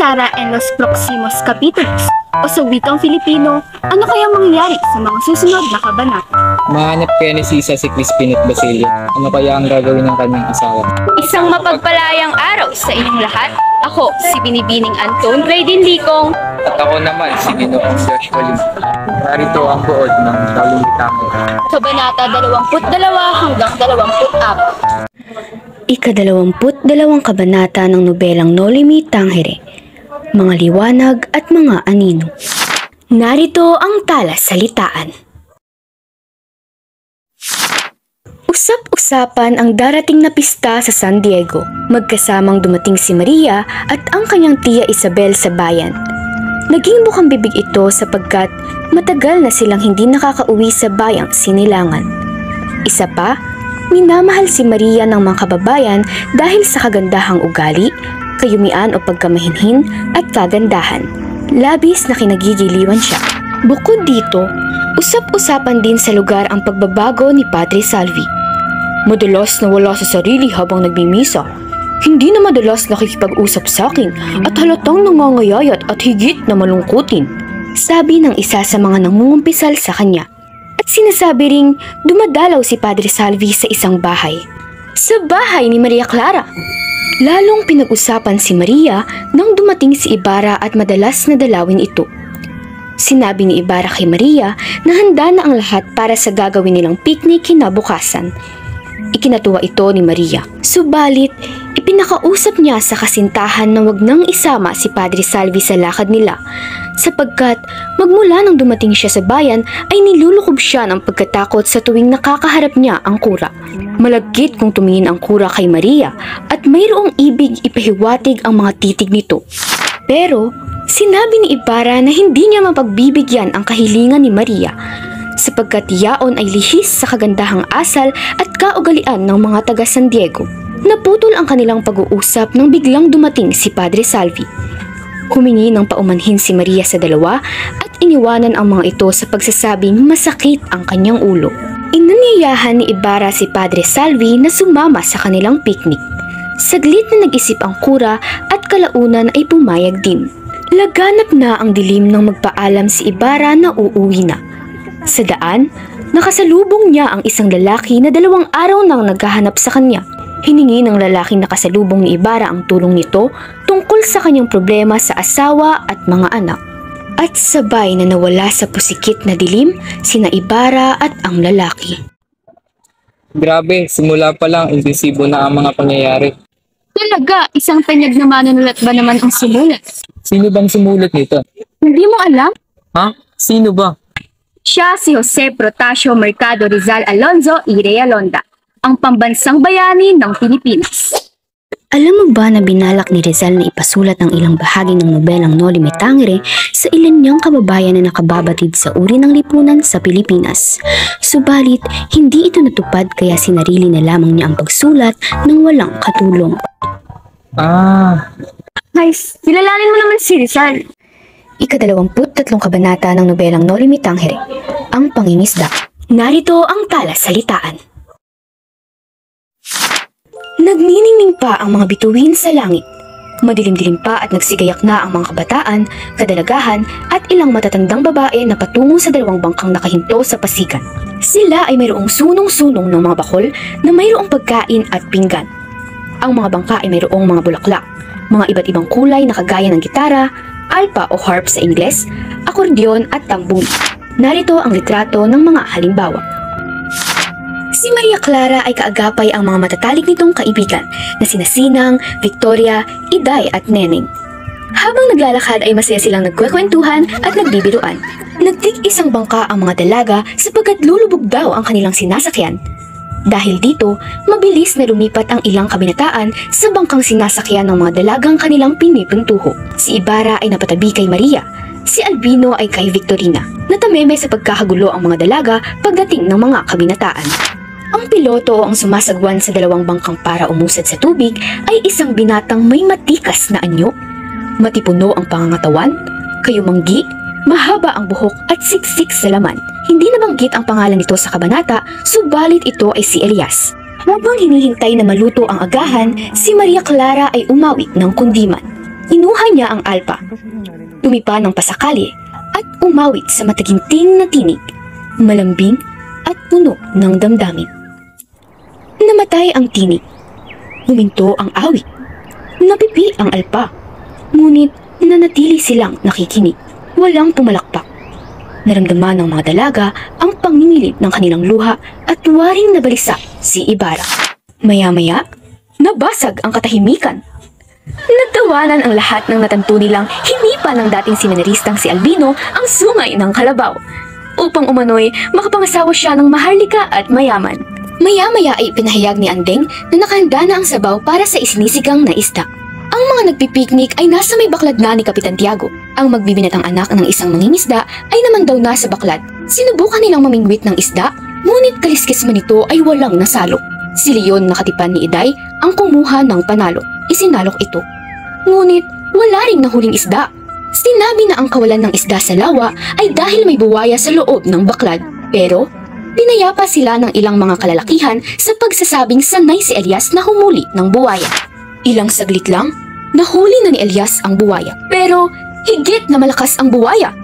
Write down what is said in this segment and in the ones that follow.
Clara en los próximos capítulos. O sa wikang Filipino, ano kaya mangyayari sa mga susunod na kabanata? Mahanap kaya ni Sisa si Crispin at Basilio. Ano kaya ang gagawin ng kanyang asawa? Isang mapagpalayang araw sa inyong lahat. Ako, si Binibining Anton Raydin Licong. At ako naman, si Ginoong Joshua Lim. Narito ang buod ng Dalumitamo. Kabanata 22 hanggang 24. Ika-22 kabanata ng nobelang Nolimi Tangere, Mga Liwanag at Mga Anino. Narito ang talas-salitaan. Usap-usapan ang darating na pista sa San Diego. Magkasamang dumating si Maria at ang kanyang tiya Isabel sa bayan. Naging bukang bibig ito sapagkat matagal na silang hindi nakakauwi sa bayang Sinilangan. Isa pa, minamahal si Maria ng mga kababayan dahil sa kagandahang ugali, kayumian o pagkamahinhin at kagandahan. Labis na kinagigiliwan siya. Bukod dito, usap-usapan din sa lugar ang pagbabago ni Padre Salvi. Madalas na wala sa sarili habang nagmimisa. Hindi na madalas nakikipag-usap sa akin at halatang nangangayayat at higit na malungkutin. Sabi ng isa sa mga nangungumpisal sa kanya. At sinasabi ring dumadalaw si Padre Salvi sa isang bahay. Sa bahay ni Maria Clara. Lalong pinag-usapan si Maria nang dumating si Ibarra at madalas na dalawin ito. Sinabi ni Ibarra kay Maria na handa na ang lahat para sa gagawin nilang picnic kinabukasan. Ikinatuwa ito ni Maria. Subalit, ipinakausap niya sa kasintahan na wag nang isama si Padre Salvi sa lakad nila sapagkat magmula nang dumating siya sa bayan ay nilulukob siya ng pagkatakot sa tuwing nakakaharap niya ang kura. Malagkit kung tumingin ang kura kay Maria at mayroong ibig ipahiwatig ang mga titig nito. Pero sinabi ni Ibarra na hindi niya mapagbibigyan ang kahilingan ni Maria sapagkat yaon ay lihis sa kagandahang asal at kaugalian ng mga taga San Diego. Naputol ang kanilang pag-uusap nang biglang dumating si Padre Salvi. Humingi ng paumanhin si Maria sa dalawa at iniwanan ang mga ito sa pagsasabing masakit ang kanyang ulo. Inanyayahan ni Ibarra si Padre Salvi na sumama sa kanilang picnic. Saglit na nag-isip ang kura at kalaunan ay pumayag din. Laganap na ang dilim nang magpaalam si Ibarra na uuwi na. Sa daan, nakasalubong niya ang isang lalaki na 2 araw nang naghahanap sa kanya. Hiningi ng lalaking nakasalubong ni Ibarra ang tulong nito tungkol sa kanyang problema sa asawa at mga anak. At sabay na nawala sa pusikit na dilim sina Ibarra at ang lalaki. Grabe, simula pa lang, intensíbo na ang mga pangyayari. Talaga, isang tanyag na manunulat ba naman ang sumulat? Sino bang sumulat nito? Hindi mo alam? Ha? Sino ba? Siya si Jose Protasio Mercado Rizal Alonzo y Realonda, ang pambansang bayani ng Pilipinas. Alam mo ba na binalak ni Rizal na ipasulat ang ilang bahagi ng nobelang Nolimi Tangere sa ilan niyang kababayan na nakababatid sa uri ng lipunan sa Pilipinas? Subalit, hindi ito natupad kaya sinarili na lamang niya ang pagsulat ng walang katulong. Guys, kilalanin mo naman si Rizal. Ika-23 kabanata ng nobelang Nolimi Tangere, Ang Pangingisda. Narito ang talas-salitaan. Nagniningning pa ang mga bituin sa langit. Madilim-dilim pa at nagsigayak na ang mga kabataan, kadalagahan at ilang matatandang babae na patungo sa 2 bangkang nakahinto sa pasigan. Sila ay mayroong sunong-sunong ng mga bakol na mayroong pagkain at pinggan. Ang mga bangka ay mayroong mga bulaklak, mga iba't ibang kulay na kagaya ng gitara, alpa o harp sa Ingles, akordeon at tambuli. Narito ang litrato ng mga halimbawa. Si Maria Clara ay kaagapay ang mga matatalik nitong kaibigan na sina Sinang, Victoria, Iday at Neneng. Habang naglalakad ay masaya silang nagkwekwentuhan at nagbibiruan. Nagtig-isang bangka ang mga dalaga sapagkat lulubog daw ang kanilang sinasakyan. Dahil dito, mabilis na lumipat ang ilang kabinataan sa bangkang sinasakyan ng mga dalagang kanilang pinipuntuho. Si Ibarra ay napatabi kay Maria, si Albino ay kay Victorina. Natameme sa pagkakagulo ang mga dalaga pagdating ng mga kabinataan. Ang piloto ang sumasagwan sa 2 bangkang para umusad sa tubig ay isang binatang may matikas na anyo. Matipuno ang pangangatawan, kayumanggi, mahaba ang buhok at siksik sa laman. Hindi nabanggit ang pangalan nito sa kabanata, subalit ito ay si Elias. Habang hinihintay na maluto ang agahan, si Maria Clara ay umawit ng kundiman. Kinuha niya ang alpa, tumipa ng pasakali at umawit sa mataginting na tinig, malambing at puno ng damdamin. Namatay ang tinig, huminto ang awit, napipi ang alpa, ngunit nanatili silang nakikinig, walang pumalakpak. Naramdaman ng mga dalaga ang pangingilid ng kanilang luha at waring nabalisa si Ibarra. Maya-maya, nabasag ang katahimikan. Nagtawanan ang lahat ng natanto nilang hinipa ng dating seminaristang si Albino ang sungay ng kalabaw. Upang umano'y makapangasawa siya ng maharlika at mayaman. Maya-maya ay pinahayag ni Andeng na nakahanda na ang sabaw para sa isinisigang na isda. Ang mga nagpipiknik ay nasa may baklad na ni Kapitan Tiago. Ang magbibinatang anak ng isang mangingisda ay naman daw nasa baklad. Sinubukan nilang mamingwit ng isda, ngunit kaliskis man ito ay walang nasalo. Si Leon nakatipan ni Iday ang kumuha ng panalo. Isinalok ito. Ngunit wala ring nahuling isda. Sinabi na ang kawalan ng isda sa lawa ay dahil may buwaya sa loob ng baklad. Pero pinayapa sila ng ilang mga kalalakihan sa pagsasabing sanay si Elias na humuli ng buwaya. Ilang saglit lang, nahuli na ni Elias ang buwaya. Pero higit na malakas ang buwaya.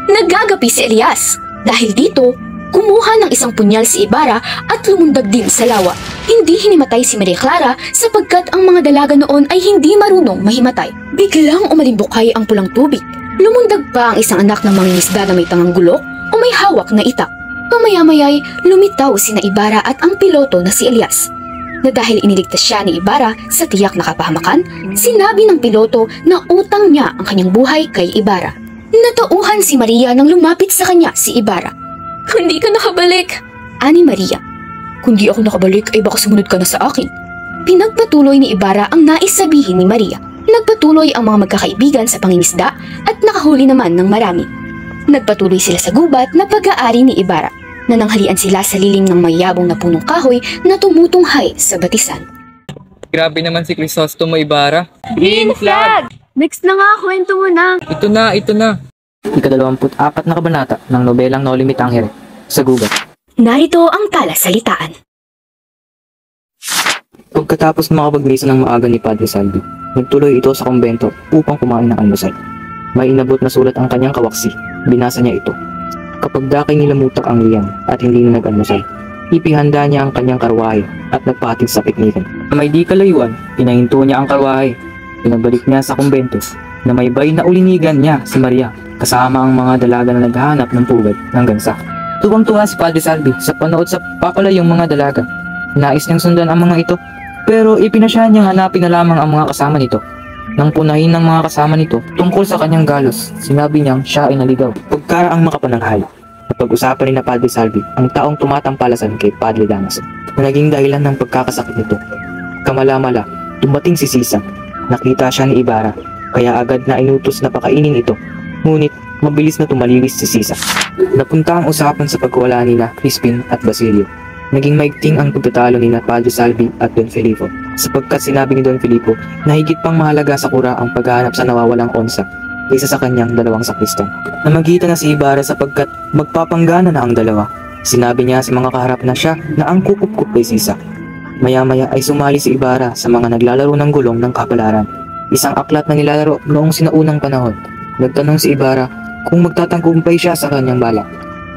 Nagagapi si Elias. Dahil dito, kumuha ng isang punyal si Ibarra at lumundag din sa lawa. Hindi hinimatay si Maria Clara sapagkat ang mga dalaga noon ay hindi marunong mahimatay. Biglang umalimbukay ang pulang tubig. Lumundag pa ang isang anak ng mangingisda na may tangang gulok o may hawak na itak. Pamaya-mayay, lumitaw sina Ibarra at ang piloto na si Elias. Na dahil iniligtas siya ni Ibarra sa tiyak na kapahamakan, sinabi ng piloto na utang niya ang kanyang buhay kay Ibarra. Natauhan si Maria nang lumapit sa kanya si Ibarra. "Hindi ka nakabalik," ani Maria. "Kung di ako nakabalik ay baka sumunod ka na sa akin." Pinagpatuloy ni Ibarra ang nais sabihin ni Maria. Nagpatuloy ang mga magkakaibigan sa pangingisda at nakahuli naman ng marami. Nagpatuloy sila sa gubat na pag-aari ni Ibarra. Nananghalian sila sa lilim ng mayabong na punong kahoy na tumutunghay sa batisan. Grabe naman si Crisostomo Ibarra. Green flag! Next na nga, kwento mo na. Ito na. Ika-24 na kabanata ng nobelang No Limit Angere, sa gubat. Narito ang talasalitaan. Pagkatapos makapagmisa ng maaga ni Padre Salvi, nagtuloy ito sa kumbento upang kumain ng almusal. May inabot na sulat ang kanyang kawaksi. Binasa niya ito. Kapag dakay nilamutak ang liyan at hindi na nag-almusal, ipihanda niya ang kanyang karwahe at nagpahatid sa piknikan. May di kalayuan, pinahinto niya ang karwahe. Pinabalik niya sa kumbento na may bay na ulinigan niya si Maria kasama ang mga dalaga na naghahanap ng pugad ng gansa. Tuwang-tuwa si Padre Salvi sa panood sa papalayong mga dalaga. Nais niyang sundan ang mga ito, pero ipinasya niyang hanapin na lamang ang mga kasama nito. Nang punahin ng mga kasama nito tungkol sa kanyang galos, sinabi niyang siya ay naligaw. Pagkaraang makapananghal, napag-usapan rin na Padre Salvi ang taong tumatampalasan kay Padre Damaso na naging dahilan ng pagkakasakit nito. Kamala-mala, dumating si Sisa. Nakita siya ni Ibarra, kaya agad na inutos na pakainin ito. Ngunit mabilis na tumalilis si Sisa. Napunta ang usapan sa pagwala nina Crispin at Basilio. Naging maigting ang pagtatalo ni Padre Salvi at Don Filipo, sapagkat sinabi ni Don Filipo na higit pang mahalaga sa kura ang paghahanap sa nawawalang onsa kaysa sa kanyang dalawang sakristan. Namagitan na si Ibarra sapagkat magpapanggana na ang dalawa. Sinabi niya sa mga kaharap na siya na ang kukup-kup kay Sisa. Maya-maya ay sumali si Ibarra sa mga naglalaro ng gulong ng kapalaran, isang aklat na nilalaro noong sinaunang panahon. Nagtanong si Ibarra kung magtatangkumpay siya sa kanyang balak.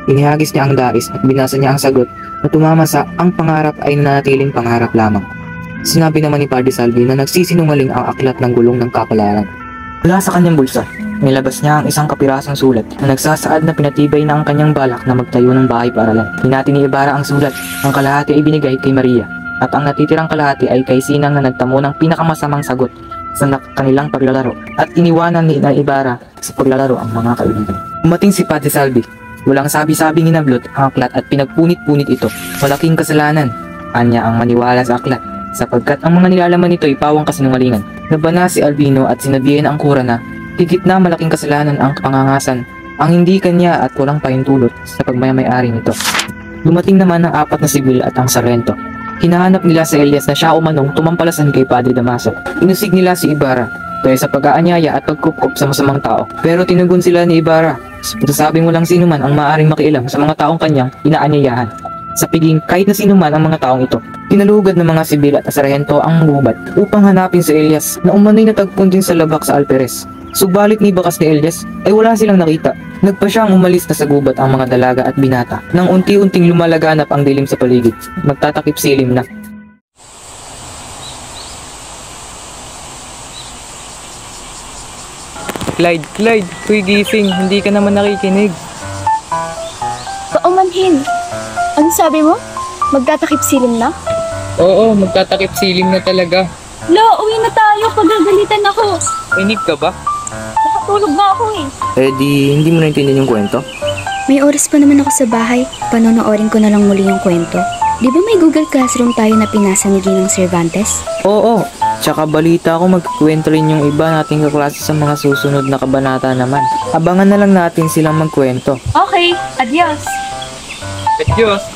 Inihagis niya ang dais at binasa niya ang sagot na tumama sa ang pangarap ay nanatiling pangarap lamang. Sinabi naman ni Padre Salvi na nagsisinungaling ang aklat ng gulong ng kapalaran. Mula sa kanyang bulsa, nilabas niya ang isang kapirasong sulat na nagsasaad na pinatibay na ang kanyang balak na magtayo ng bahay paaralan. Hinati ni Ibarra ang sulat, ang kalahati ay binigay kay Maria at ang natitirang kalahati ay kay Sinang na nagtamo ng pinakamasamang sagot sa kanilang paglalaro at iniwanan ni Ibarra sa paglalaro ang mga kaibigan. Umating si Padre Salvi. Walang sabi-sabing inablot ang aklat at pinagpunit-punit ito. Malaking kasalanan, anya ang maniwala sa aklat, sapagkat ang mga nilalaman nito ay pawang kasinungalingan. Nabana si Albino at sinabihan ang kura na higit na malaking kasalanan ang pangangasan, ang hindi kanya at walang pahintulot sa pagmamayari nito. Dumating naman ang 4 na sibil at ang sarento. Hinahanap nila si Elias na siya umanong tumampalasan kay Padre Damaso. Inusig nila si Ibarra dahil sa pag-aanyaya at pagkukup sa masamang tao. Pero tinugon sila ni Ibarra. Sabing walang sino man ang maaaring makialam sa mga taong kanyang inaanyayahan. Sa piging kahit na sino man ang mga taong ito. Tinalugad ng mga sibil at sarhento ang gubat upang hanapin si Elias na umano'y natagpon din sa labak sa Alperes. Subalit ni bakas ni Elias ay wala silang nakita. Nagpa siyang umalis na sa gubat ang mga dalaga at binata nang unti-unting lumalaganap ang dilim sa paligid. Magtatakip silim na. Clyde, huy gising, hindi ka naman nakikinig. Paumanhin. Ano sabi mo? Magtatakip silim na? Oo, magtatakip silim na talaga. Lo, uwi na tayo. Pagagalitan ako. Inig ka ba? Nakatulog na ako eh. Eh di, hindi mo naintindihan yung kwento? May oras pa naman ako sa bahay. Panonoorin ko na lang muli yung kwento. Di ba may Google Classroom tayo na pinasa ni Ginang Cervantes? Oo, tsaka balita ko magkukwento rin yung iba nating kaklase sa mga susunod na kabanata naman. Abangan na lang natin silang magkwento. Okay, adios. Adios!